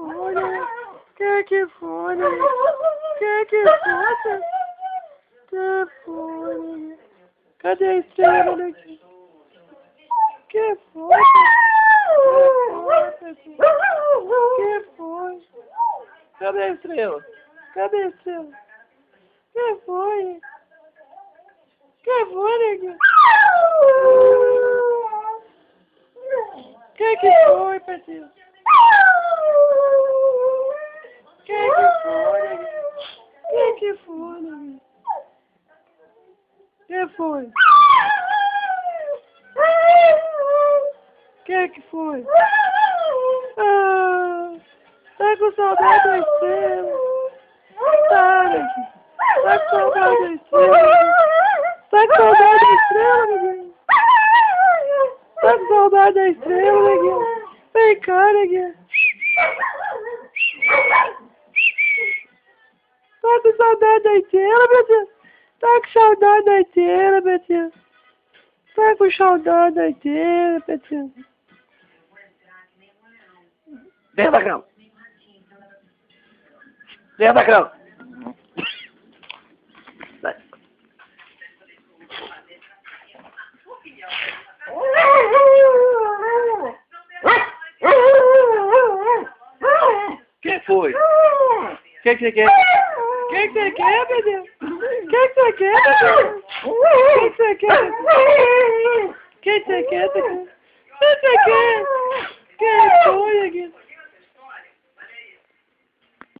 foi, né? Que foi, né? Que foi? Que foi, né? Cadê a estrela daqui? Que foi? Que foi? Cadê a estrela? Cadê a estrela? Que foi? Que foi, neguinho? Que foi, Petinho? Que foi, neguinho? Que foi, neguinho? Que foi? Que foi? Ah, tá com saudade da estrela? Tá, neguinho. Tá com saudade da estrela? Tá com saudade da estrela, neguinho? Tá com saudade da estrela, neguinho? Vem cá, neguinho. Tá com saudade da estrela, Betinho? Tá com saudade da estrela, Betinho? Tá com saudade da estrela, Betinho? Vem da cama. Vem da cama. Que foi? Que você quer? Que você quer, Betinho? Que você quer, Betinho? Que você quer? Que você quer, Betinho? Que você quer? Que foi, aqui?